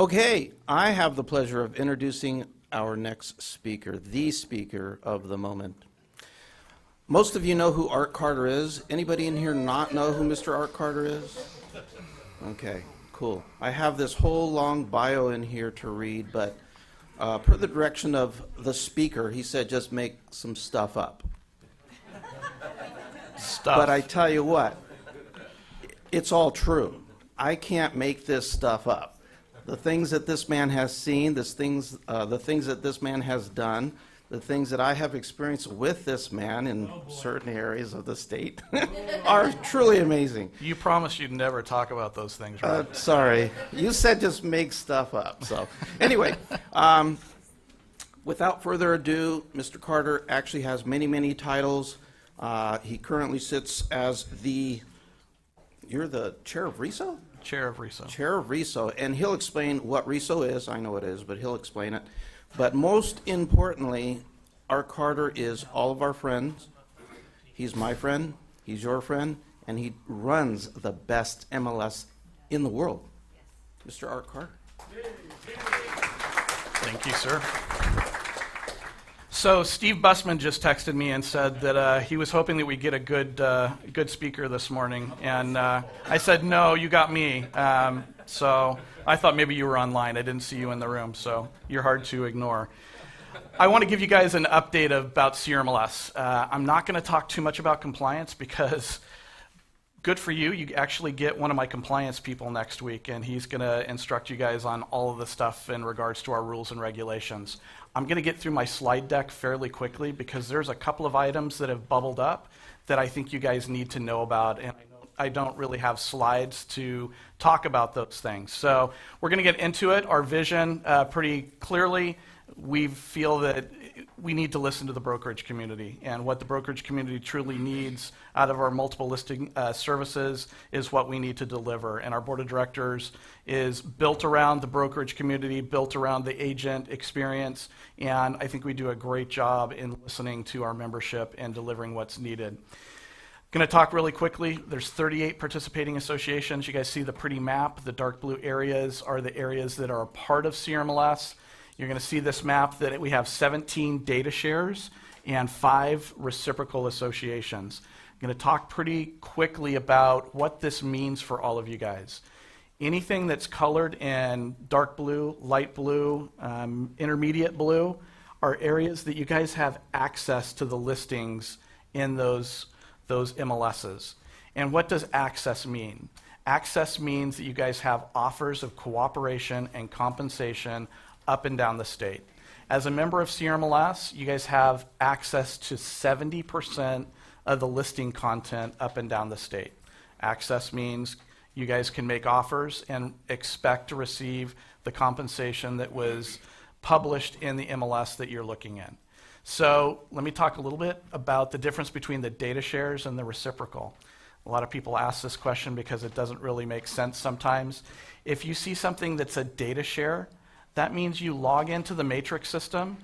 Okay, I have the pleasure of introducing our next speaker, the speaker of the moment. Most of you know who Art Carter is. Anybody in here not know who Mr. Art Carter is? Okay, cool. I have this whole long bio in here to read, but per the direction of the speaker, he said just make some stuff up. But I tell you what, it's all true. I can't make this stuff up. The things that this man has seen, the things that this man has done, the things that I have experienced with this man in certain areas of the state are truly amazing. You promised you'd never talk about those things, right? Sorry. You said just make stuff up. So anyway, without further ado, Mr. Carter actually has many, many titles. He currently sits as you're the chair of RESO? Chair of RESO. Chair of RESO, and he'll explain what RESO is. I know it is, but he'll explain it. But most importantly, Art Carter is all of our friends. He's my friend, he's your friend, and he runs the best MLS in the world. Mr. Art Carter. Thank you, sir. So Steve Bussman just texted me and said that he was hoping that we get a good speaker this morning, and I said, no, you got me. So I thought maybe you were online. I didn't see you in the room, so you're hard to ignore. I want to give you guys an update about CRMLS. I'm not going to talk too much about compliance because good for you. You actually get one of my compliance people next week, and he's going to instruct you guys on all of the stuff in regards to our rules and regulations. I'm going to get through my slide deck fairly quickly because there's a couple of items that have bubbled up that I think you guys need to know about, and I don't really have slides to talk about those things. So we're going to get into it. Our vision, pretty clearly, we feel that we need to listen to the brokerage community, and what the brokerage community truly needs out of our multiple listing services is what we need to deliver. And our board of directors is built around the brokerage community, built around the agent experience, and I think we do a great job in listening to our membership and delivering what's needed. Going to talk really quickly. There's 38 participating associations. You guys see the pretty map. The dark blue areas are the areas that are a part of CRMLS. You're going to see this map that we have 17 data shares and 5 reciprocal associations. I'm going to talk pretty quickly about what this means for all of you guys. Anything that's colored in dark blue, light blue, intermediate blue are areas that you guys have access to the listings in those MLSs. And what does access mean? Access means that you guys have offers of cooperation and compensation up and down the state. As a member of CRMLS, you guys have access to 70% of the listing content up and down the state. Access means you guys can make offers and expect to receive the compensation that was published in the MLS that you're looking in. So let me talk a little bit about the difference between the data shares and the reciprocal. A lot of people ask this question because it doesn't really make sense sometimes. If you see something that's a data share, that means you log into the matrix system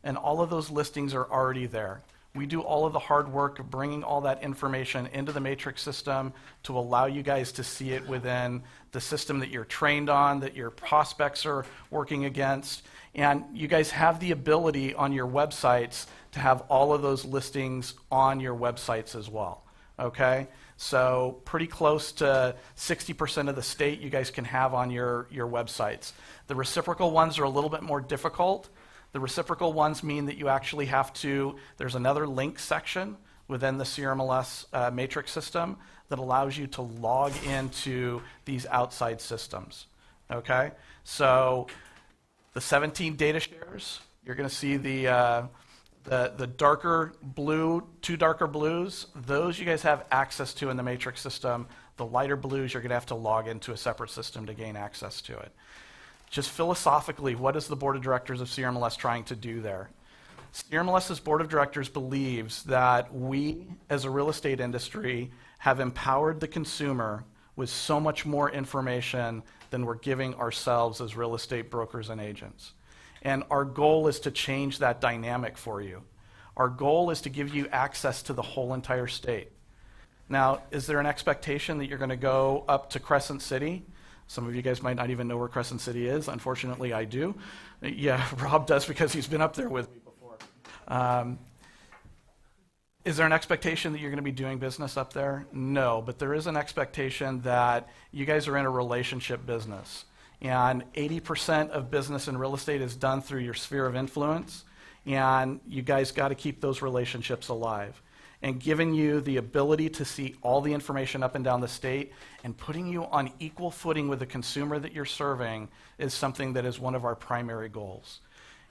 and all of those listings are already there. We do all of the hard work of bringing all that information into the matrix system to allow you guys to see it within the system that you're trained on, that your prospects are working against. And you guys have the ability on your websites to have all of those listings on your websites as well. Okay? So pretty close to 60% of the state you guys can have on your websites. The reciprocal ones are a little bit more difficult. The reciprocal ones mean that you actually have to, there's another link section within the CRMLS matrix system that allows you to log into these outside systems. Okay? So the 17 data shares, you're going to see the darker blue, 2 darker blues, those you guys have access to in the matrix system. The lighter blues, you're going to have to log into a separate system to gain access to it. Just philosophically, what is the board of directors of CRMLS trying to do there? CRMLS's board of directors believes that we, as a real estate industry, have empowered the consumer with so much more information than we're giving ourselves as real estate brokers and agents. And our goal is to change that dynamic for you. Our goal is to give you access to the whole entire state. Now, is there an expectation that you're going to go up to Crescent City Some of you guys might not even know where Crescent City is. Unfortunately, I do. Yeah, Rob does because he's been up there with me before. Is there an expectation that you're going to be doing business up there? No, but there is an expectation that you guys are in a relationship business. And 80% of business in real estate is done through your sphere of influence. And you guys got to keep those relationships alive. And giving you the ability to see all the information up and down the state and putting you on equal footing with the consumer that you're serving is something that is one of our primary goals.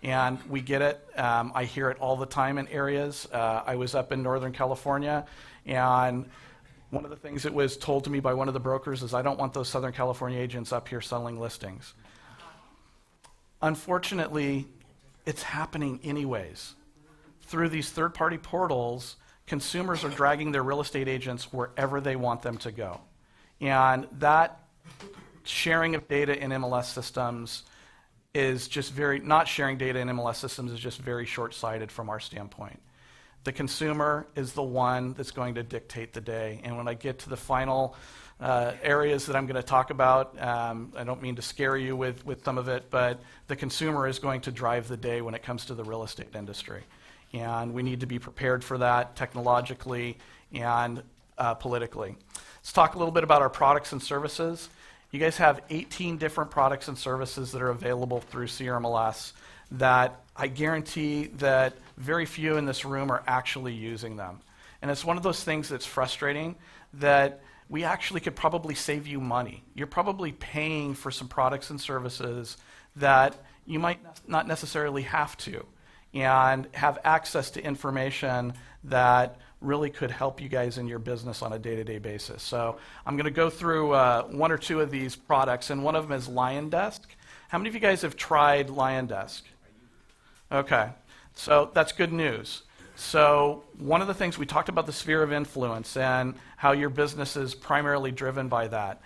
And we get it. I hear it all the time in areas. I was up in Northern California, and one of the things that was told to me by one of the brokers is, I don't want those Southern California agents up here selling listings. Unfortunately, it's happening anyways. Through these third-party portals, consumers are dragging their real estate agents wherever they want them to go. And that sharing of data in MLS systems is just not sharing data in MLS systems is just very short-sighted from our standpoint. The consumer is the one that's going to dictate the day. And when I get to the final areas that I'm going to talk about, I don't mean to scare you with some of it, but the consumer is going to drive the day when it comes to the real estate industry. And we need to be prepared for that technologically and politically. Let's talk a little bit about our products and services. You guys have 18 different products and services that are available through CRMLS that I guarantee that very few in this room are actually using them. And it's one of those things that's frustrating that we actually could probably save you money. You're probably paying for some products and services that you might not necessarily have to, and have access to information that really could help you guys in your business on a day-to-day basis. So I'm going to go through one or two of these products, and one of them is LionDesk. How many of you guys have tried LionDesk? Okay, so that's good news. So one of the things we talked about, the sphere of influence and how your business is primarily driven by that.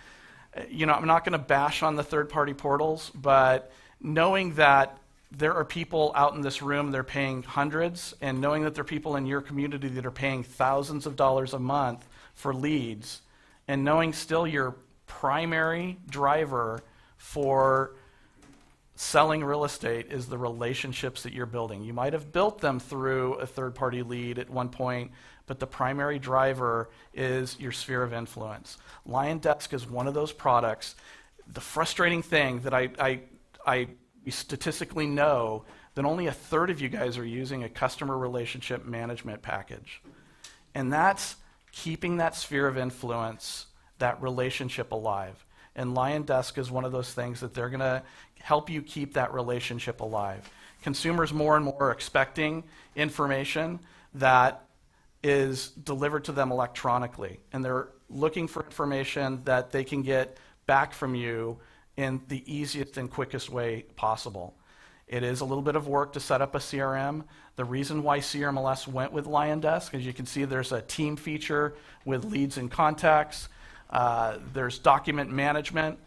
You know, I'm not going to bash on the third-party portals, but knowing that there are people out in this room that are paying hundreds, and knowing that there are people in your community that are paying thousands of dollars a month for leads, and knowing still your primary driver for selling real estate is the relationships that you're building. You might have built them through a third-party lead at one point, but the primary driver is your sphere of influence. LionDesk is one of those products. The frustrating thing that we statistically know that only a third of you guys are using a customer relationship management package. And that's keeping that sphere of influence, that relationship alive. And LionDesk is one of those things that they're going to help you keep that relationship alive. Consumers more and more are expecting information that is delivered to them electronically. And they're looking for information that they can get back from you in the easiest and quickest way possible. It is a little bit of work to set up a CRM. The reason why CRMLS went with LionDesk, as you can see, there's a team feature with leads and contacts. There's document management.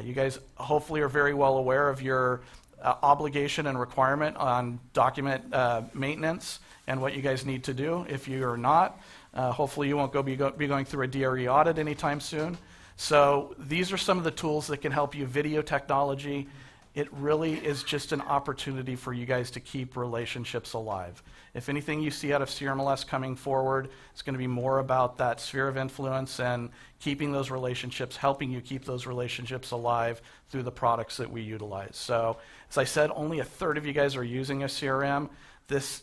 You guys hopefully are very well aware of your obligation and requirement on document maintenance and what you guys need to do. If you are not, hopefully you won't be going through a DRE audit anytime soon. So these are some of the tools that can help you. Video technology. It really is just an opportunity for you guys to keep relationships alive. If anything you see out of CRMLS coming forward, it's going to be more about that sphere of influence and keeping those relationships, helping you keep those relationships alive through the products that we utilize. So as I said, only a third of you guys are using a CRM. This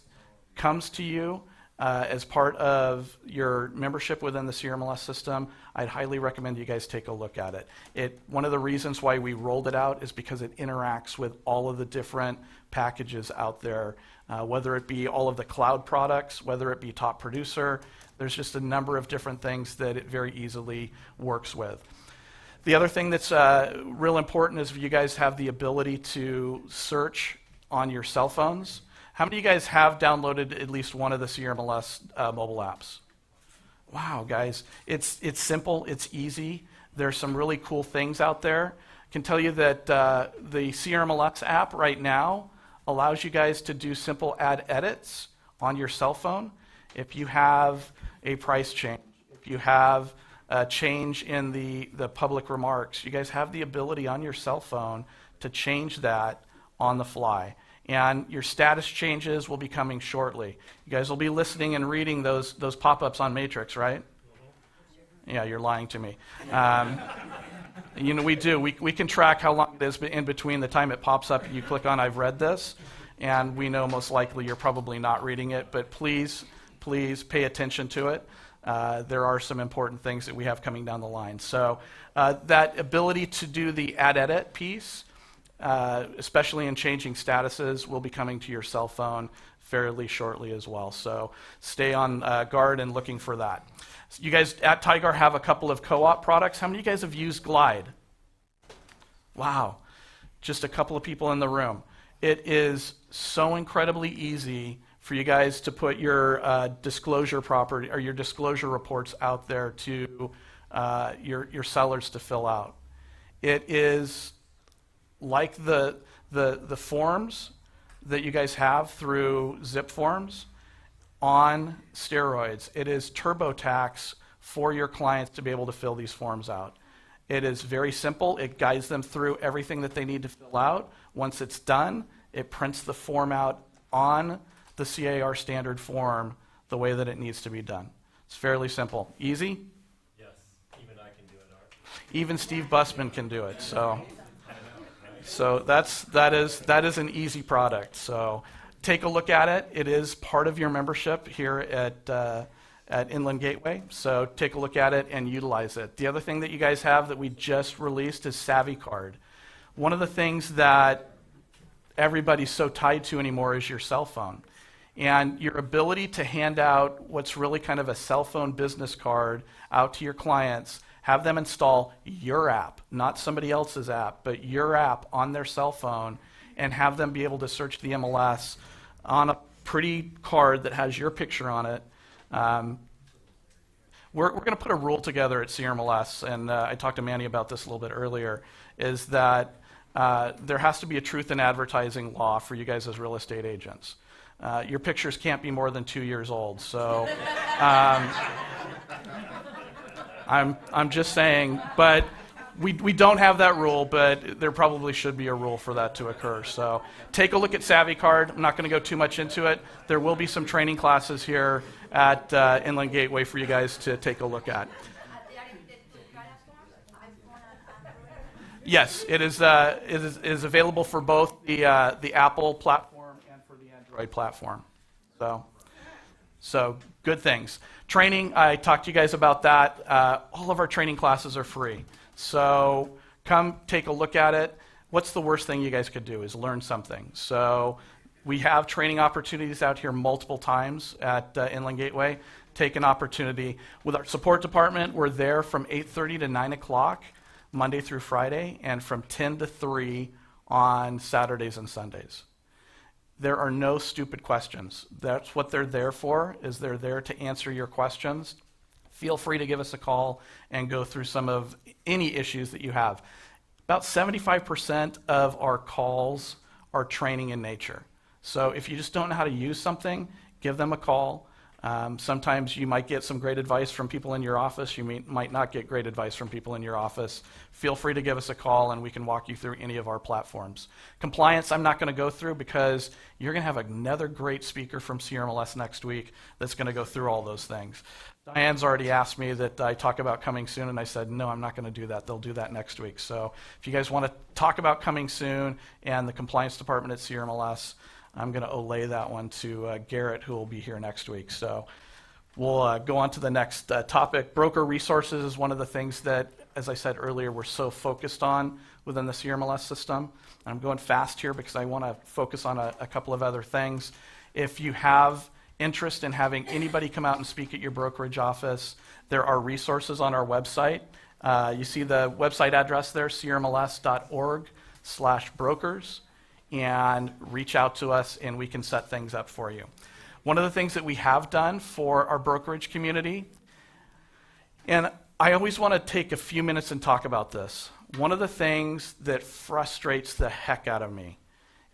comes to you as part of your membership within the CRMLS system. I'd highly recommend you guys take a look at it. One of the reasons why we rolled it out is because it interacts with all of the different packages out there, whether it be all of the cloud products, whether it be Top Producer. There's just a number of different things that it very easily works with. The other thing that's real important is you guys have the ability to search on your cell phones. How many of you guys have downloaded at least one of the CRMLS mobile apps? Wow, guys, it's simple, it's easy. There's some really cool things out there. I can tell you that the CRMLS app right now allows you guys to do simple add edits on your cell phone. If you have a price change, if you have change in the public remarks, you guys have the ability on your cell phone to change that on the fly. And your status changes will be coming shortly. You guys will be listening and reading those pop-ups on Matrix, right? Yeah, you're lying to me. We do. We can track how long it is in between the time it pops up and you click on I've read this, and we know most likely you're probably not reading it, but please pay attention to it. There are some important things that we have coming down the line. So that ability to do the add edit piece, especially in changing statuses, will be coming to your cell phone fairly shortly as well. So stay on guard and looking for that. So you guys at TIGAR have a couple of co-op products. How many of you guys have used Glide? Wow, just a couple of people in the room. It is so incredibly easy for you guys to put your disclosure property or your disclosure reports out there to your sellers to fill out. It is like the forms that you guys have through Zip Forms on steroids. It is TurboTax for your clients to be able to fill these forms out. It is very simple. It guides them through everything that they need to fill out. Once it's done, it prints the form out on the CAR standard form the way that it needs to be done. It's fairly simple. Easy? Yes, even I can do it, Art. Even Steve Busman can do it. So that is an easy product. So take a look at it. It is part of your membership here at Inland Gateway. So take a look at it and utilize it. The other thing that you guys have that we just released is Savvy Card. One of the things that everybody's so tied to anymore is your cell phone. And your ability to hand out what's really kind of a cell phone business card out to your clients, have them install your app, not somebody else's app, but your app on their cell phone, and have them be able to search the MLS on a pretty card that has your picture on it. We're going to put a rule together at CRMLS, and I talked to Manny about this a little bit earlier, is that there has to be a truth in advertising law for you guys as real estate agents. Your pictures can't be more than 2 years old, so I'm just saying, but we don't have that rule, but there probably should be a rule for that to occur. So take a look at Savvy Card. I'm not going to go too much into it. There will be some training classes here at Inland Gateway for you guys to take a look at. Yes, it is available for both the Apple platform and for the Android platform. So good things. Training, I talked to you guys about that. All of our training classes are free. So come take a look at it. What's the worst thing you guys could do is learn something. So we have training opportunities out here multiple times at Inland Gateway. Take an opportunity. With our support department, we're there from 8:30 to 9 o'clock, Monday through Friday, and from 10 to 3 on Saturdays and Sundays. There are no stupid questions. That's what they're there for, is they're there to answer your questions. Feel free to give us a call and go through some of any issues that you have. About 75% of our calls are training in nature. So if you just don't know how to use something, give them a call. Sometimes you might get some great advice from people in your office. You might not get great advice from people in your office. Feel free to give us a call and we can walk you through any of our platforms. Compliance, I'm not going to go through because you're going to have another great speaker from CRMLS next week that's going to go through all those things. Diane's already asked me that I talk about coming soon, and I said, no, I'm not going to do that. They'll do that next week. So if you guys want to talk about coming soon and the compliance department at CRMLS, I'm going to relay that one to Garrett, who will be here next week. So we'll go on to the next topic. Broker resources is one of the things that, as I said earlier, we're so focused on within the CRMLS system. I'm going fast here because I want to focus on a couple of other things. If you have interest in having anybody come out and speak at your brokerage office, there are resources on our website. You see the website address there, crmls.org/brokers. And reach out to us and we can set things up for you. One of the things that we have done for our brokerage community, and I always want to take a few minutes and talk about this. One of the things that frustrates the heck out of me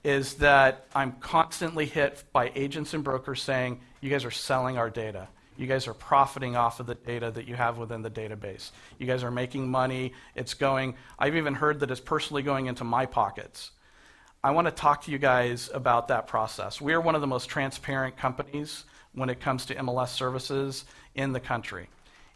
is that I'm constantly hit by agents and brokers saying, you guys are selling our data. You guys are profiting off of the data that you have within the database. You guys are making money. It's going, I've even heard that it's personally going into my pockets. I want to talk to you guys about that process. We are one of the most transparent companies when it comes to MLS services in the country.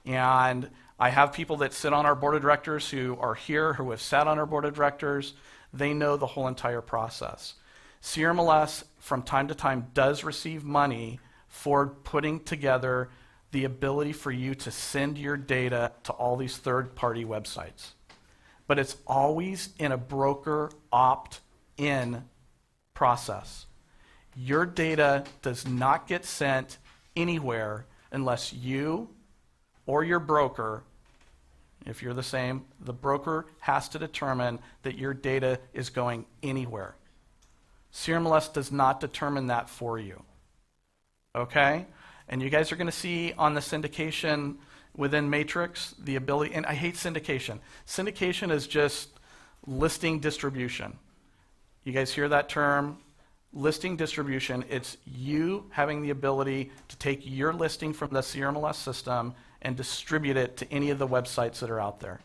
And I have people that sit on our board of directors who are here, who have sat on our board of directors. They know the whole entire process. CRMLS, from time to time, does receive money for putting together the ability for you to send your data to all these third-party websites. But it's always in a broker opt-in process. Your data does not get sent anywhere unless you or your broker, if you're the same, the broker has to determine that your data is going anywhere. CRMLS does not determine that for you. Okay? And you guys are going to see on the syndication within Matrix the ability, and I hate syndication. Syndication is just listing distribution. You guys hear that term? Listing distribution. It's you having the ability to take your listing from the CRMLS system and distribute it to any of the websites that are out there.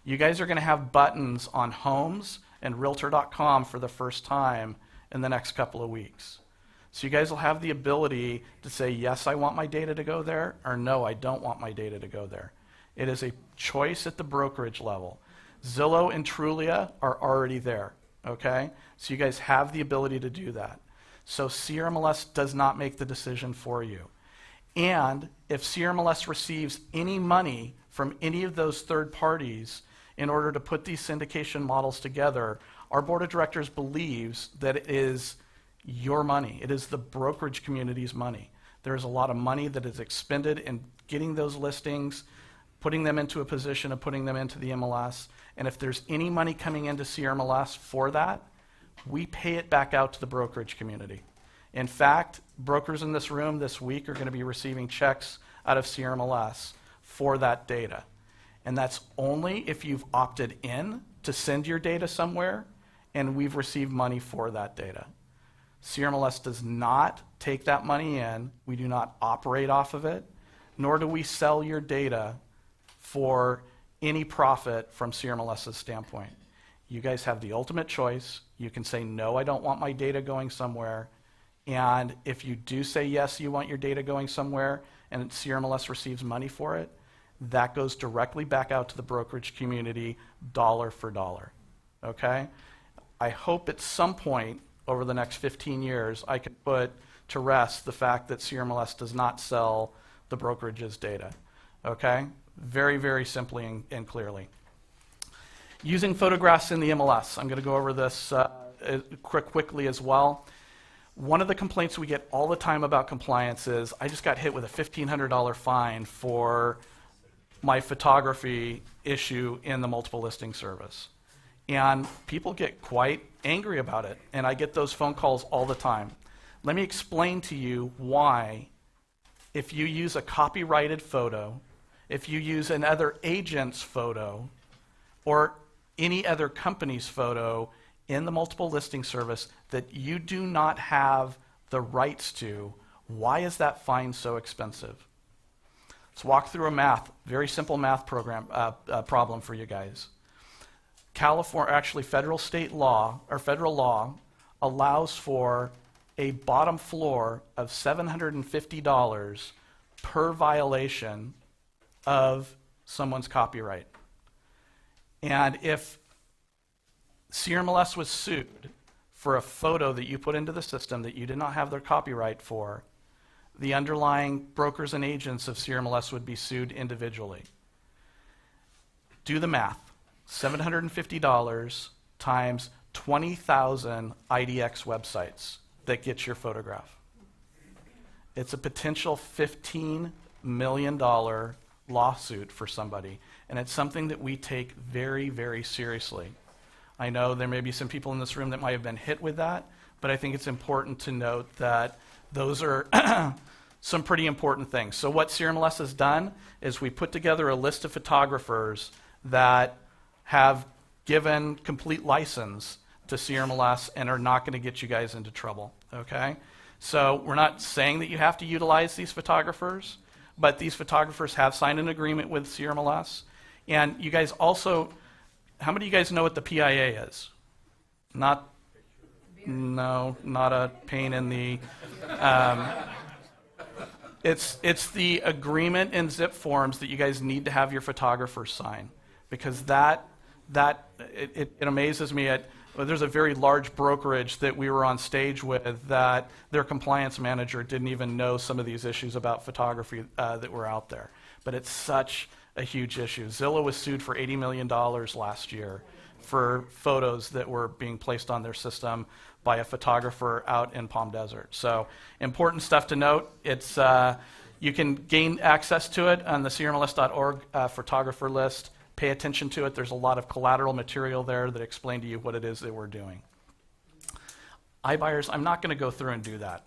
You guys are going to have buttons on Homes and Realtor.com for the first time in the next couple of weeks. So you guys will have the ability to say, yes, I want my data to go there, or no, I don't want my data to go there. It is a choice at the brokerage level. Zillow and Trulia are already there, okay? So you guys have the ability to do that. So CRMLS does not make the decision for you. And if CRMLS receives any money from any of those third parties in order to put these syndication models together, our board of directors believes that it is your money. It is the brokerage community's money. There is a lot of money that is expended in getting those listings, putting them into a position of putting them into the MLS. And if there's any money coming into CRMLS for that, we pay it back out to the brokerage community. In fact, brokers in this room this week are going to be receiving checks out of CRMLS for that data. And that's only if you've opted in to send your data somewhere and we've received money for that data. CRMLS does not take that money in. We do not operate off of it, nor do we sell your data for any profit from CRMLS's standpoint. You guys have the ultimate choice. You can say, no, I don't want my data going somewhere. And if you do say, yes, you want your data going somewhere, and CRMLS receives money for it, that goes directly back out to the brokerage community, dollar for dollar. Okay? I hope at some point over the next 15 years, I can put to rest the fact that CRMLS does not sell the brokerage's data. Okay? Very, very simply and clearly. Using photographs in the MLS. I'm going to go over this quickly as well. One of the complaints we get all the time about compliance is, I just got hit with a $1,500 fine for my photography issue in the multiple listing service. And people get quite angry about it, and I get those phone calls all the time. Let me explain to you why, if you use a copyrighted photo, if you use another agent's photo, or any other company's photo in the multiple listing service that you do not have the rights to, why is that fine so expensive? Let's walk through a very simple math problem for you guys. California, actually federal law allows for a bottom floor of $750 per violation of someone's copyright. And if CRMLS was sued for a photo that you put into the system that you did not have their copyright for, the underlying brokers and agents of CRMLS would be sued individually. Do the math. $750 times 20,000 IDX websites that get your photograph. It's a potential $15 million lawsuit for somebody, and it's something that we take very, very seriously. I know there may be some people in this room that might have been hit with that, but I think it's important to note that those are some pretty important things. So what CRMLS has done is we put together a list of photographers that have given complete license to CRMLS and are not going to get you guys into trouble, okay? So we're not saying that you have to utilize these photographers, but these photographers have signed an agreement with CRMLS. And you guys also, how many of you guys know what the PIA is? Not a pain in the, it's the agreement in zip forms that you guys need to have your photographers sign, because it amazes me. There's a very large brokerage that we were on stage with that their compliance manager didn't even know some of these issues about photography that were out there. But it's such a huge issue. Zillow was sued for $80 million last year for photos that were being placed on their system by a photographer out in Palm Desert. So important stuff to note. It's you can gain access to it on the crmls.org photographer list. Pay attention to it. There's a lot of collateral material there that explain to you what it is that we're doing. iBuyers, I'm not going to go through and do that.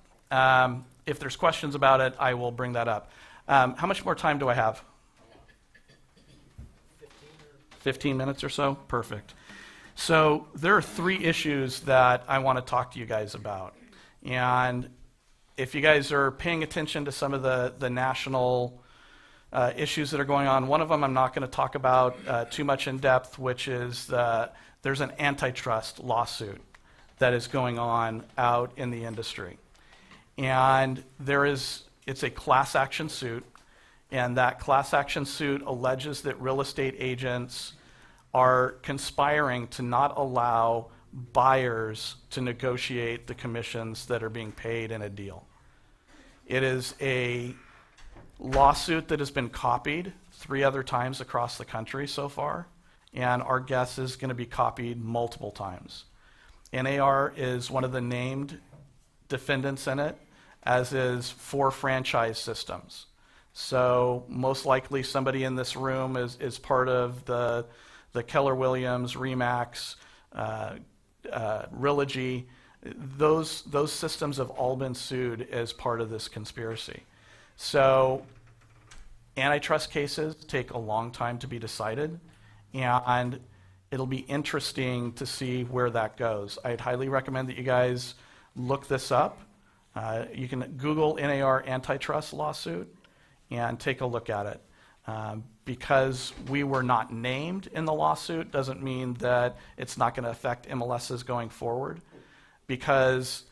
If there's questions about it, I will bring that up. How much more time do I have? 15 minutes or so? Perfect. So there are 3 issues that I want to talk to you guys about. And if you guys are paying attention to some of the national issues that are going on, one of them I'm not going to talk about too much in depth, which is there's an antitrust lawsuit that is going on out in the industry. And it's a class action suit, and that class action suit alleges that real estate agents are conspiring to not allow buyers to negotiate the commissions that are being paid in a deal. It is a lawsuit that has been copied 3 other times across the country so far, and our guess is going to be copied multiple times. NAR is one of the named defendants in it, as is 4 franchise systems. So most likely somebody in this room is part of the Keller Williams, Remax, Realogy. Those systems have all been sued as part of this conspiracy. So antitrust cases take a long time to be decided, and it'll be interesting to see where that goes. I'd highly recommend that you guys look this up. You can Google NAR antitrust lawsuit and take a look at it. Because we were not named in the lawsuit doesn't mean that it's not going to affect MLSs going forward. Because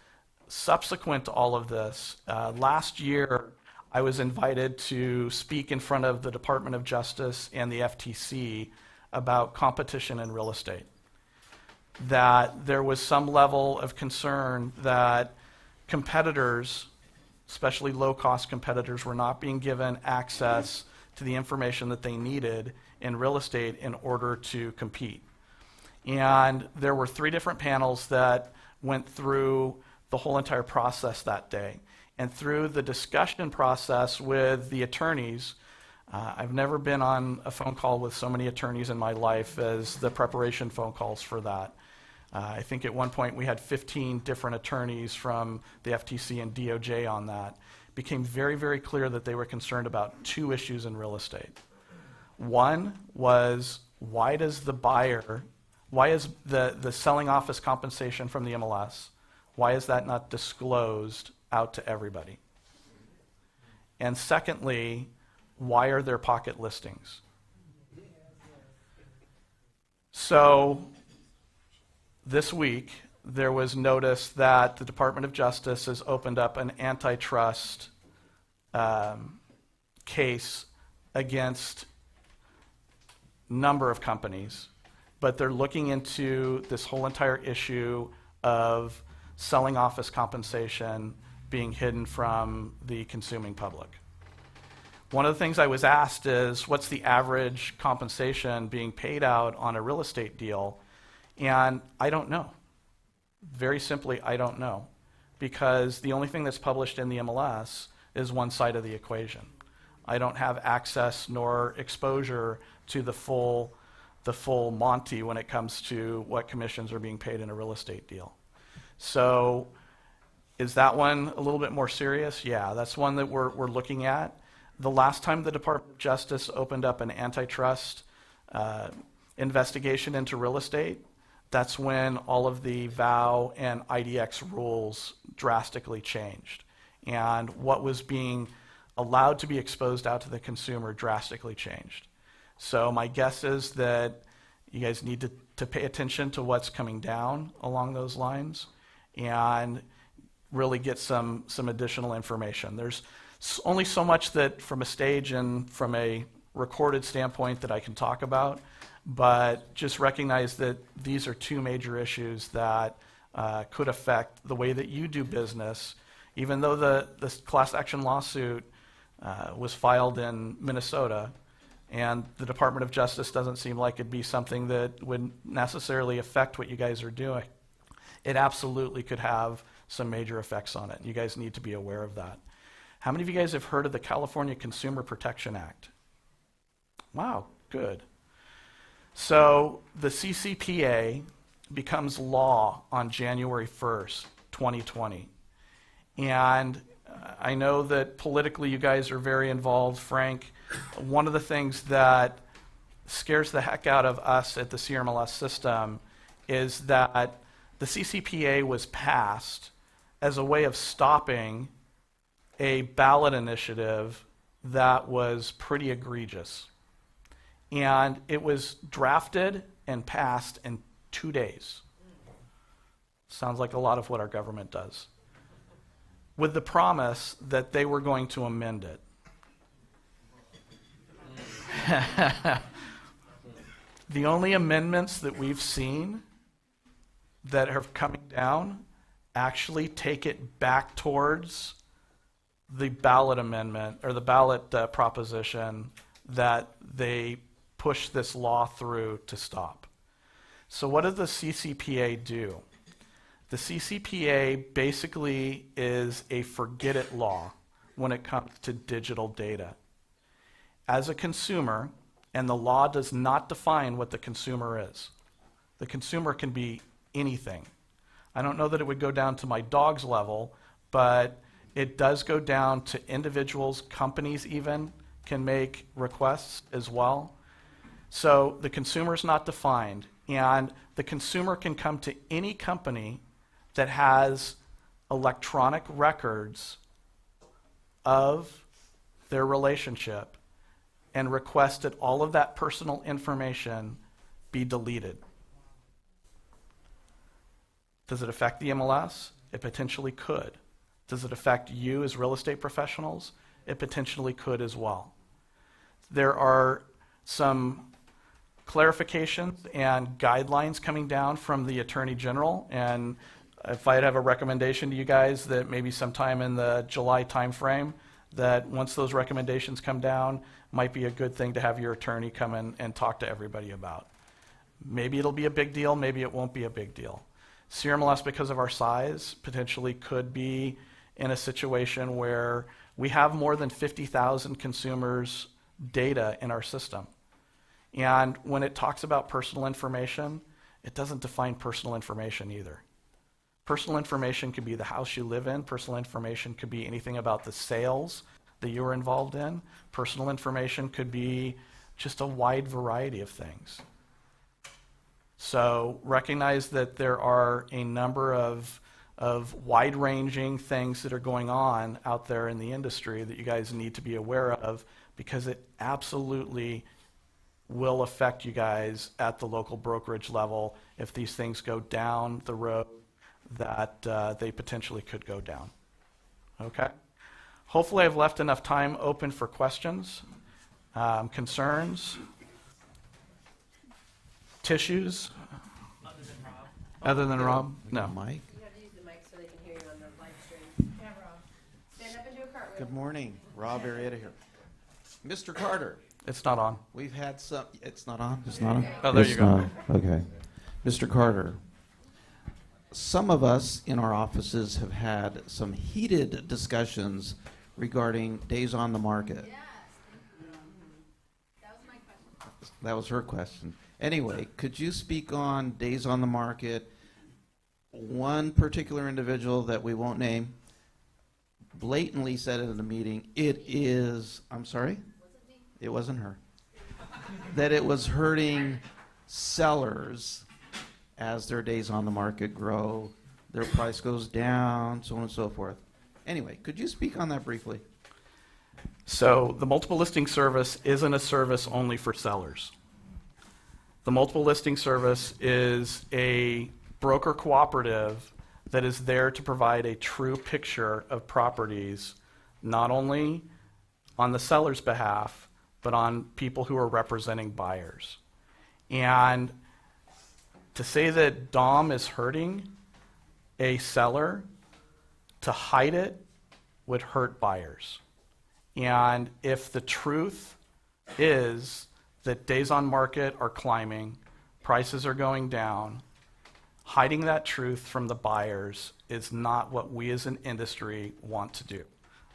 subsequent to all of this, last year I was invited to speak in front of the Department of Justice and the FTC about competition in real estate. That there was some level of concern that competitors, especially low-cost competitors, were not being given access to the information that they needed in real estate in order to compete. And there were 3 different panels that went through the whole entire process that day. And through the discussion process with the attorneys, I've never been on a phone call with so many attorneys in my life as the preparation phone calls for that. I think at one point we had 15 different attorneys from the FTC and DOJ on that. It became very, very clear that they were concerned about 2 issues in real estate. One was, why is the selling office compensation from the MLS, why is that not disclosed out to everybody? And secondly, why are there pocket listings? So this week, there was notice that the Department of Justice has opened up an antitrust case against a number of companies, but they're looking into this whole entire issue of selling office compensation being hidden from the consuming public. One of the things I was asked is, what's the average compensation being paid out on a real estate deal? And I don't know. Very simply, I don't know. Because the only thing that's published in the MLS is one side of the equation. I don't have access nor exposure to the full Monty when it comes to what commissions are being paid in a real estate deal. So is that one a little bit more serious? Yeah, that's one that we're looking at. The last time the Department of Justice opened up an antitrust investigation into real estate, that's when all of the VOW and IDX rules drastically changed. And what was being allowed to be exposed out to the consumer drastically changed. So my guess is that you guys need to pay attention to what's coming down along those lines and really get some additional information. There's only so much that from a stage and from a recorded standpoint that I can talk about, but just recognize that these are two major issues that could affect the way that you do business. Even though the class action lawsuit was filed in Minnesota, and the Department of Justice doesn't seem like it'd be something that would necessarily affect what you guys are doing, it absolutely could have some major effects on it. You guys need to be aware of that. How many of you guys have heard of the California Consumer Protection Act? Wow, good. So the CCPA becomes law on January 1st, 2020. And I know that politically you guys are very involved, Frank. One of the things that scares the heck out of us at the CRMLS system is that the CCPA was passed as a way of stopping a ballot initiative that was pretty egregious. And it was drafted and passed in 2 days. Sounds like a lot of what our government does, with the promise that they were going to amend it. The only amendments that we've seen that are coming down actually take it back towards the ballot amendment or the ballot proposition that they push this law through to stop. So what does the CCPA do? The CCPA basically is a forget it law when it comes to digital data. As a consumer, and the law does not define what the consumer is. The consumer can be anything. I don't know that it would go down to my dog's level, but it does go down to individuals, companies even can make requests as well. So the consumer is not defined, and the consumer can come to any company that has electronic records of their relationship and request that all of that personal information be deleted. Does it affect the MLS? It potentially could. Does it affect you as real estate professionals? It potentially could as well. There are some clarifications and guidelines coming down from the Attorney General, and if I'd have a recommendation to you guys that maybe sometime in the July timeframe, that once those recommendations come down, might be a good thing to have your attorney come in and talk to everybody about. Maybe it'll be a big deal, maybe it won't be a big deal. CRMLS, because of our size, potentially could be in a situation where we have more than 50,000 consumers' data in our system. And when it talks about personal information, it doesn't define personal information either. Personal information could be the house you live in. Personal information could be anything about the sales that you were involved in. Personal information could be just a wide variety of things. So recognize that there are a number of wide-ranging things that are going on out there in the industry that you guys need to be aware of, because it absolutely will affect you guys at the local brokerage level if these things go down the road that they potentially could go down. Okay? Hopefully I've left enough time open for questions, concerns, tissues. Other than Rob? No. Mike? You have to use the mic so they can hear you on the live stream. Yeah, Rob. Stand up and do a cartwheel. Good morning. Rob Arrieta here. Mr. Carter, It's not on. we've had some, it's not on? It's not on? Oh, there It's you go. not. Okay. Mr. Carter, some of us in our offices have had some heated discussions regarding days on the market. Yes. That was my question. That was her question. Anyway, could you speak on days on the market? One particular individual that we won't name blatantly said in the meeting, it is, I'm sorry? It wasn't her. That it was hurting sellers as their days on the market grow, their price goes down, so on and so forth. Anyway, could you speak on that briefly? So the multiple listing service isn't a service only for sellers. The multiple listing service is a broker cooperative that is there to provide a true picture of properties, not only on the seller's behalf, but on people who are representing buyers. And to say that DOM is hurting a seller, to hide it would hurt buyers. And if the truth is that days on market are climbing, prices are going down, hiding that truth from the buyers is not what we as an industry want to do.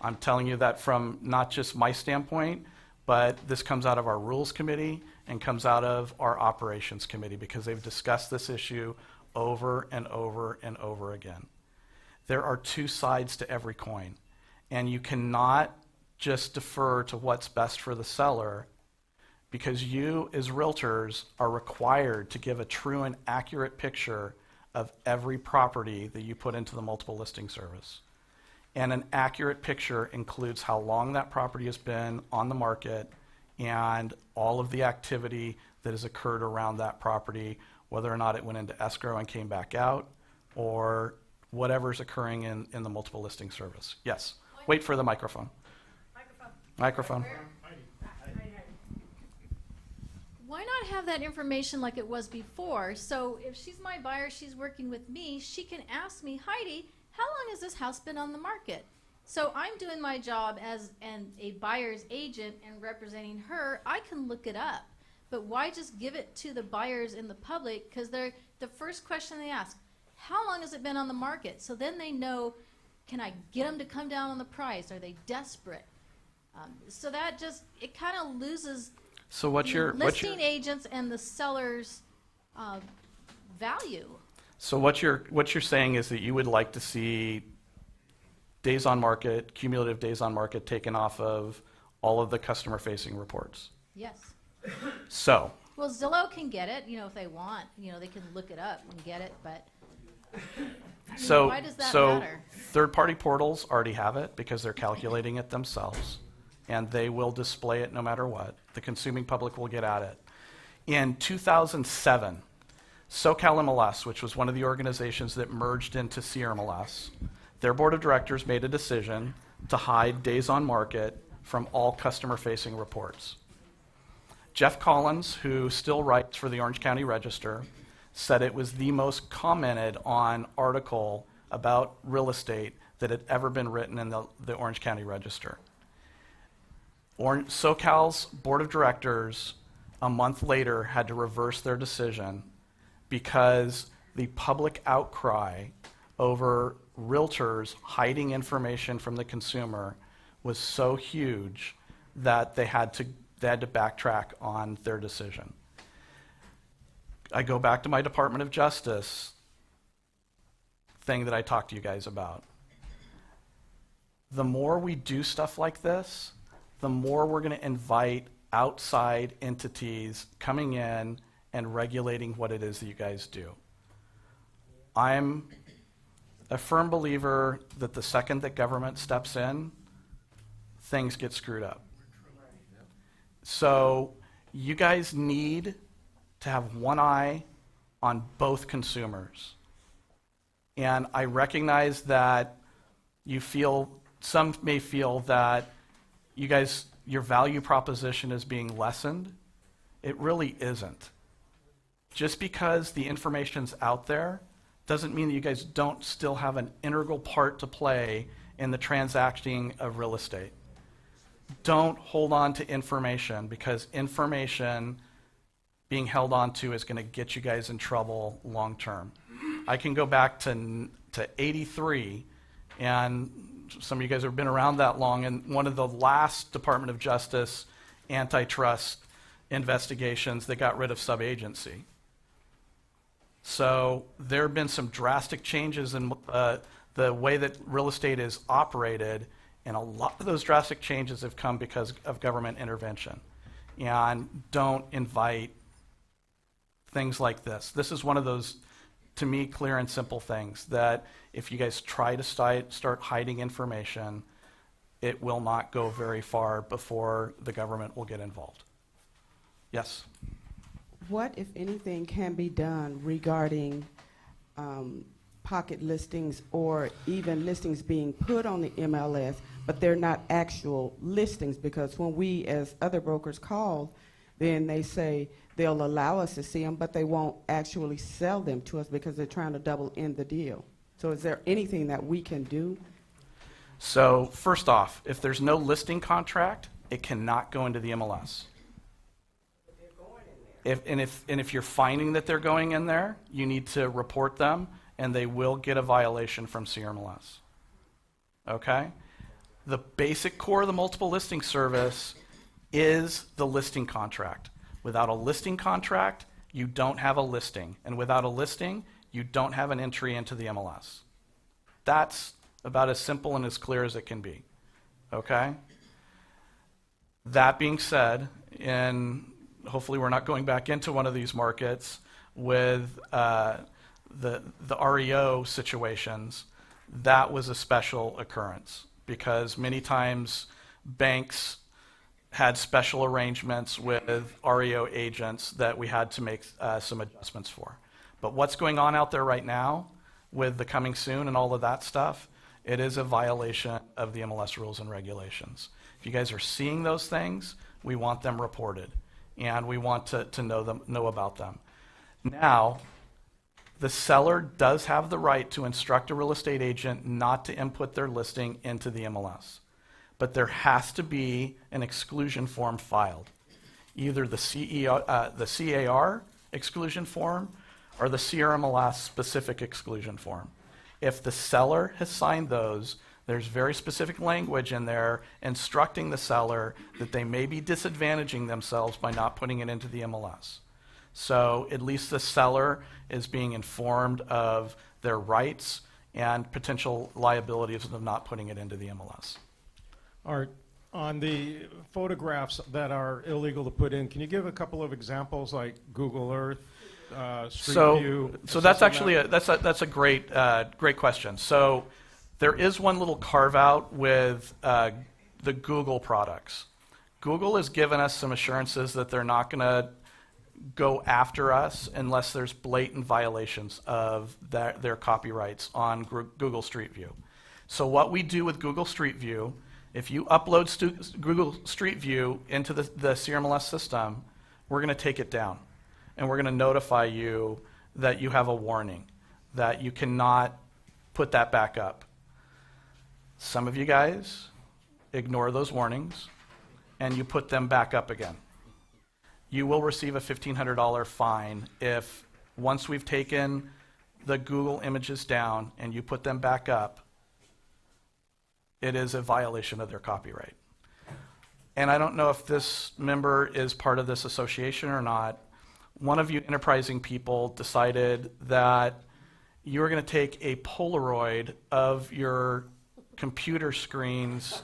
I'm telling you that from not just my standpoint, but this comes out of our rules committee and comes out of our operations committee because they've discussed this issue over and over and over again. There are two sides to every coin, and you cannot just defer to what's best for the seller because you as realtors are required to give a true and accurate picture of every property that you put into the multiple listing service. And an accurate picture includes how long that property has been on the market and all of the activity that has occurred around that property, whether or not it went into escrow and came back out, or whatever's occurring in the multiple listing service. Yes, wait for the microphone. Microphone. Why not have that information like it was before? So if she's my buyer, she's working with me, she can ask me, Heidi, how long has this house been on the market? So I'm doing my job as a buyer's agent and representing her. I can look it up. But why just give it to the buyers and the public? Because they're the first question they ask, how long has it been on the market? So then they know, can I get them to come down on the price? Are they desperate? So that just, it kind of loses So what's your listing agents and the seller's value. So what you're saying is that you would like to see days on market, cumulative days on market taken off of all of the customer facing reports. Yes. So Well, Zillow can get it, if they want. They can look it up and get it, but why does that matter? Third-party portals already have it because they're calculating it themselves, and they will display it no matter what. The consuming public will get at it. In 2007, CRMLS, which was one of the organizations that merged into CRMLS, their board of directors made a decision to hide days on market from all customer-facing reports. Jeff Collins, who still writes for the Orange County Register, said it was the most commented on article about real estate that had ever been written in the Orange County Register. SoCal's board of directors a month later had to reverse their decision because the public outcry over realtors hiding information from the consumer was so huge that they had to backtrack on their decision. I go back to my Department of Justice thing that I talked to you guys about. The more we do stuff like this, the more we're going to invite outside entities coming in and regulating what it is that you guys do. I'm a firm believer that the second that government steps in, things get screwed up. So you guys need to have one eye on both consumers. And I recognize that some may feel that you guys, your value proposition is being lessened. It really isn't. Just because the information's out there doesn't mean that you guys don't still have an integral part to play in the transacting of real estate. Don't hold on to information, because information being held on to is going to get you guys in trouble long term. I can go back to 83, and some of you guys have been around that long, and one of the last Department of Justice antitrust investigations that got rid of sub-agency. So there have been some drastic changes in the way that real estate is operated, and a lot of those drastic changes have come because of government intervention. And don't invite things like this. This is one of those, to me, clear and simple things that if you guys try to start hiding information, it will not go very far before the government will get involved. Yes? What, if anything, can be done regarding pocket listings or even listings being put on the MLS, but they're not actual listings? Because when we, as other brokers, call, then they say they'll allow us to see them, but they won't actually sell them to us because they're trying to double in the deal. So is there anything that we can do? So first off, if there's no listing contract, it cannot go into the MLS. If you're finding that they're going in there, you need to report them, and they will get a violation from CRMLS. Okay? The basic core of the multiple listing service is the listing contract. Without a listing contract, you don't have a listing. And without a listing, you don't have an entry into the MLS. That's about as simple and as clear as it can be. Okay? That being said, and hopefully we're not going back into one of these markets with the REO situations, that was a special occurrence because many times banks had special arrangements with REO agents that we had to make some adjustments for. But what's going on out there right now with the coming soon and all of that stuff, it is a violation of the MLS rules and regulations. If you guys are seeing those things, we want them reported, and we want to know about them. Now, the seller does have the right to instruct a real estate agent not to input their listing into the MLS. But there has to be an exclusion form filed, either the CAR exclusion form or the CRMLS specific exclusion form. If the seller has signed those, there's very specific language in there instructing the seller that they may be disadvantaging themselves by not putting it into the MLS. So at least the seller is being informed of their rights and potential liabilities of not putting it into the MLS. Art, on the photographs that are illegal to put in, can you give a couple of examples like Google Earth, Street View? So that's actually that's a great question. So there is one little carve out with the Google products. Google has given us some assurances that they're not going to go after us unless there's blatant violations of their copyrights on Google Street View. So what we do with Google Street View, if you upload Google Street View into the CRMLS system, we're going to take it down. And we're going to notify you that you have a warning, that you cannot put that back up. Some of you guys ignore those warnings, and you put them back up again. You will receive a $1,500 fine if, once we've taken the Google images down and you put them back up, it is a violation of their copyright. And I don't know if this member is part of this association or not. One of you enterprising people decided that you were going to take a Polaroid of your computer screen's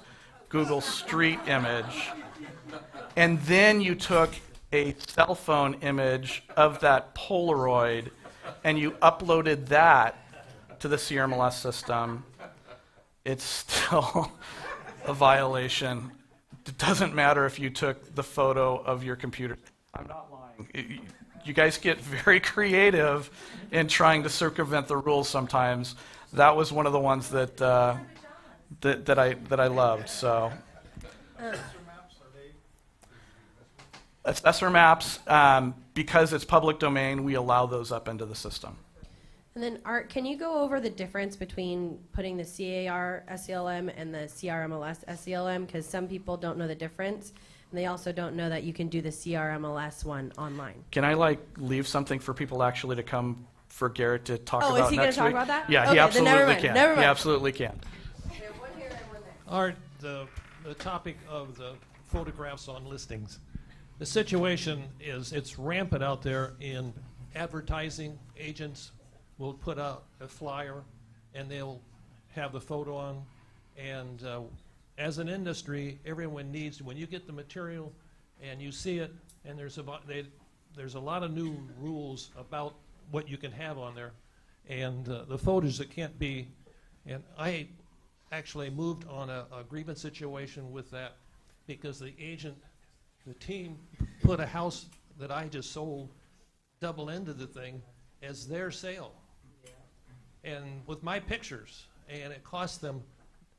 Google Street image, and then you took a cell phone image of that Polaroid and you uploaded that to the CRMLS system. It's still a violation. It doesn't matter if you took the photo of your computer. I'm not lying. You guys get very creative in trying to circumvent the rules sometimes. That was one of the ones that I loved. So, assessor maps, because it's public domain, we allow those up into the system. And then, Art, can you go over the difference between putting the CAR SELM and the CRMLS SELM? Because some people don't know the difference, and they also don't know that you can do the CRMLS one online. Can I leave something for people actually to come for Garrett to talk about next week? Oh, is he going to talk about that? Yeah, okay, he absolutely can. Never mind. He absolutely can. Art, the topic of the photographs on listings. The situation is it's rampant out there in advertising. Agents will put out a flyer and they'll have the photo on. And as an industry, everyone needs, when you get the material and you see it, and there's a lot of new rules about what you can have on there, and the photos that can't be. And actually moved on a grievance situation with that because the team put a house that I just sold double-ended the thing as their sale. And with my pictures, and it cost them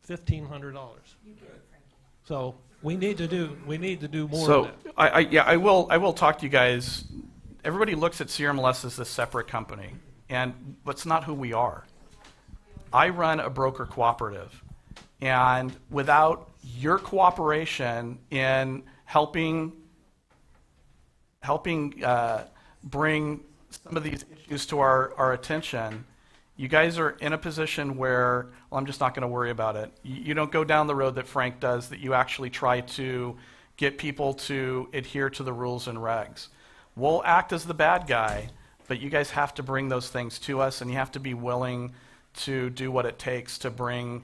$1,500. So we need to do more So of that. I will talk to you guys. Everybody looks at CRMLS as a separate company, and that's not who we are. I run a broker cooperative, and without your cooperation in helping bring some of these issues to our attention, you guys are in a position where, well, I'm just not going to worry about it. You don't go down the road that Frank does, that you actually try to get people to adhere to the rules and regs. We'll act as the bad guy, but you guys have to bring those things to us, and you have to be willing to do what it takes to bring,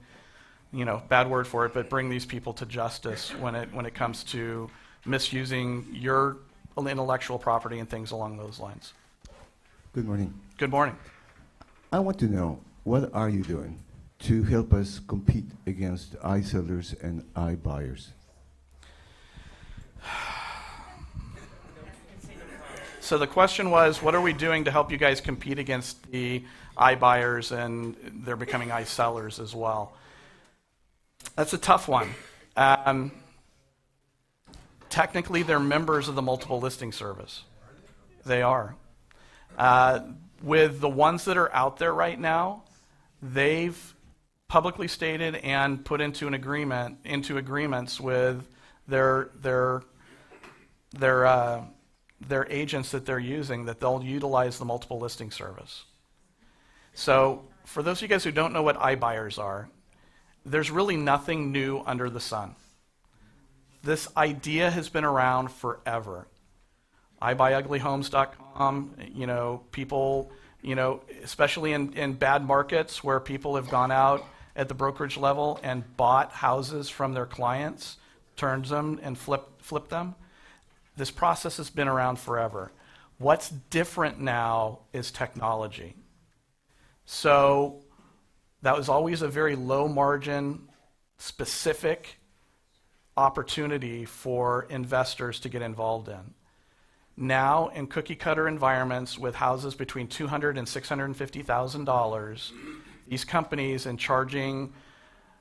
bad word for it, but bring these people to justice when it comes to misusing your intellectual property and things along those lines. Good morning. Good morning. I want to know, what are you doing to help us compete against iSellers and iBuyers? So the question was, what are we doing to help you guys compete against the iBuyers, and they're becoming iSellers as well? That's a tough one. Technically, they're members of the multiple listing service. They are. With the ones that are out there right now, they've publicly stated and put into agreements with their agents that they're using, that they'll utilize the multiple listing service. So for those of you guys who don't know what iBuyers are, there's really nothing new under the sun. This idea has been around forever. iBuyUglyHomes.com, people, especially in bad markets where people have gone out at the brokerage level and bought houses from their clients, turned them and flipped them. This process has been around forever. What's different now is technology. So that was always a very low margin, specific opportunity for investors to get involved in. Now, in cookie cutter environments with houses between $200,000 and $650,000, these companies, in charging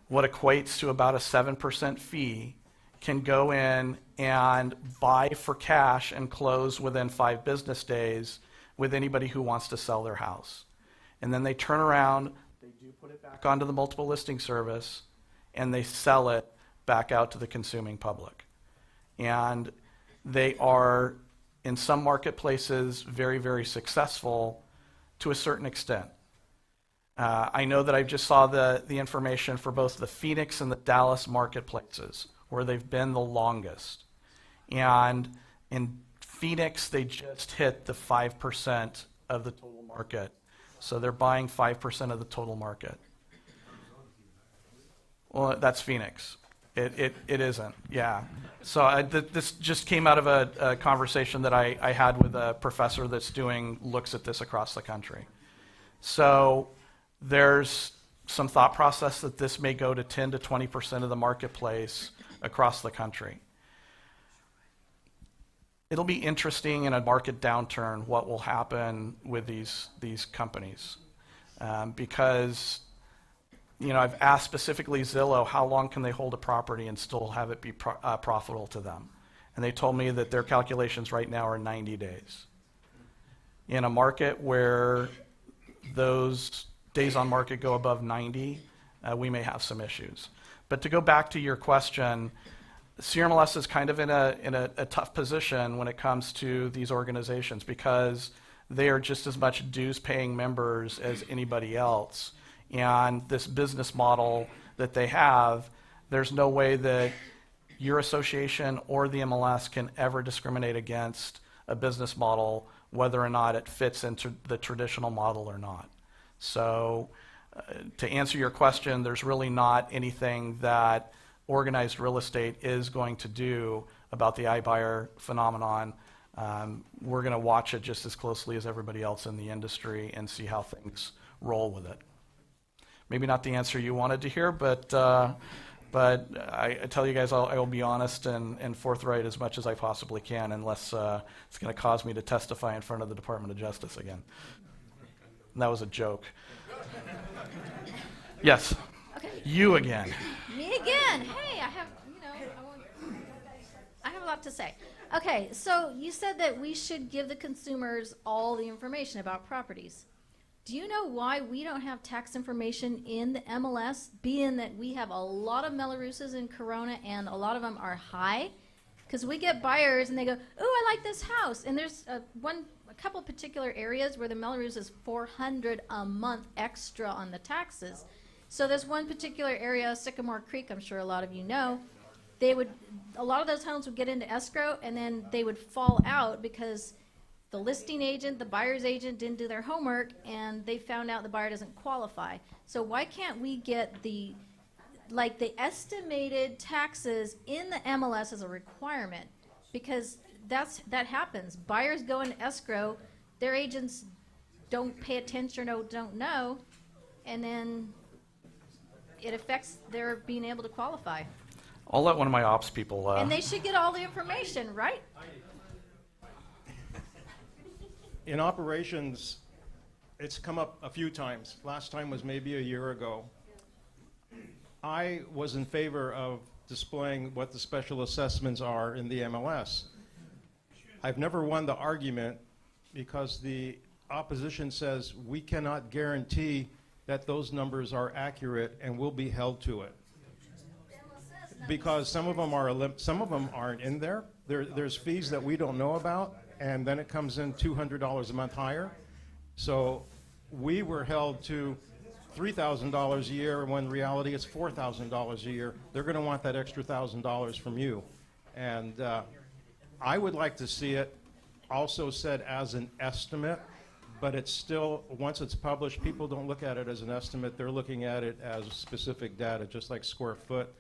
what equates to about a 7% fee, can go in and buy for cash and close within 5 business days with anybody who wants to sell their house. And then they turn around, they do put it back onto the multiple listing service, and they sell it back out to the consuming public. And they are, in some marketplaces, very, very successful to a certain extent. I know that I just saw the information for both the Phoenix and the Dallas marketplaces, where they've been the longest. And in Phoenix, they just hit the 5% of the total market. So they're buying 5% of the total market. Well, that's Phoenix. It isn't, yeah. So this just came out of a conversation that I had with a professor that's doing looks at this across the country. So there's some thought process that this may go to 10 to 20% of the marketplace across the country. It'll be interesting in a market downturn what will happen with these companies, because I've asked specifically Zillow how long can they hold a property and still have it be profitable to them, and they told me that their calculations right now are 90 days. In a market where those days on market go above 90, we may have some issues. But to go back to your question, CRMLS is kind of in a tough position when it comes to these organizations, because they are just as much dues-paying members as anybody else. And this business model that they have, there's no way that your association or the MLS can ever discriminate against a business model, whether or not it fits into the traditional model or not. So to answer your question, there's really not anything that organized real estate is going to do about the iBuyer phenomenon. We're going to watch it just as closely as everybody else in the industry and see how things roll with it. maybe not the answer you wanted to hear, but I tell you guys I will be honest and forthright as much as I possibly can, unless it's going to cause me to testify in front of the Department of Justice again. And that was a joke. Yes. Okay. You again. Me again. Hey, I have a lot to say. Okay, so you said that we should give the consumers all the information about properties. Do you know why we don't have tax information in the MLS, being that we have a lot of Melaroosas in Corona and a lot of them are high? Because we get buyers and they go, "Ooh, I like this house," and there's a couple particular areas where the Melrose is $400 a month extra on the taxes. So there's one particular area, Sycamore Creek, I'm sure a lot of you know. A lot of those homes would get into escrow and then they would fall out because the listing agent, the buyer's agent didn't do their homework and they found out the buyer doesn't qualify. So why can't we get the estimated taxes in the MLS as a requirement? Because that happens. Buyers go into escrow, their agents don't pay attention or don't know, and then it affects their being able to qualify. I'll let one of my ops people. And they should get all the information, right? In operations, it's come up a few times. Last time was maybe a year ago. I was in favor of displaying what the special assessments are in the MLS. I've never won the argument because the opposition says we cannot guarantee that those numbers are accurate and will be held to it. Because some of them aren't in there. There's fees that we don't know about, and then it comes in $200 a month higher. So we were held to $3,000 a year when in reality it's $4,000 a year. They're going to want that extra $1,000 from you. And I would like to see it also said as an estimate, but it's still, once it's published, people don't look at it as an estimate. They're looking at it as specific data, just like square foot,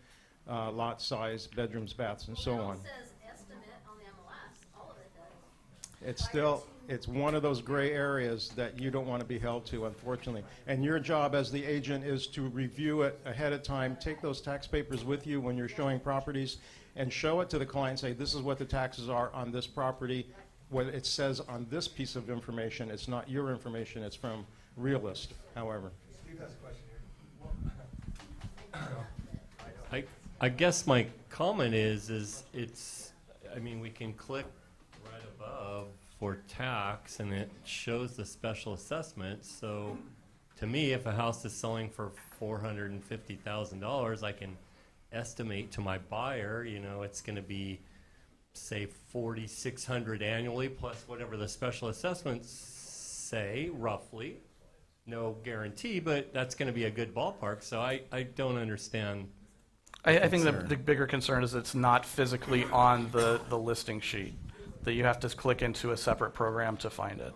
lot size, bedrooms, baths, and so on. It says estimate on the MLS. All of it It's does. it's one of those gray areas that you don't want to be held to, unfortunately. And your job as the agent is to review it ahead of time, take those tax papers with you when you're showing properties, and show it to the client, say, this is what the taxes are on this property. What it says on this piece of information, it's not your information, it's from Realist, however. I guess my comment is it's, I mean, we can click right above for tax and it shows the special assessment. So to me, if a house is selling for $450,000, I can estimate to my buyer, you know, it's going to be, say, $4,600 annually plus whatever the special assessments say, roughly. No guarantee, but that's going to be a good ballpark. So I don't understand. I think the bigger concern is it's not physically on the listing sheet, that you have to click into a separate program to find it.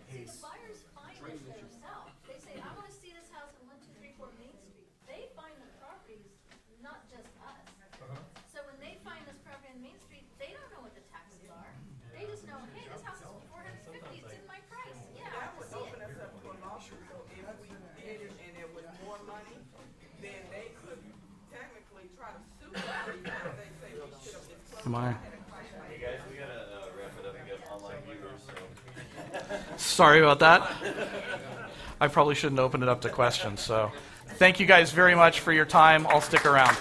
See, the buyers find it themselves. They say, I want to see this house on 1234 Main Street. They find the properties, not just us. So when they find this property on Main Street, they don't know what the taxes are. They just know, hey, this house is $450. It's in my price. Yeah, I want to see it. Open us up to a lawsuit, so if we did it and it was more money, then they could technically try to sue us because they say we should have disclosed. Hey guys, we gotta wrap it up and get online viewers. So. Sorry about that. I probably shouldn't open it up to questions. So thank you guys very much for your time. I'll stick around.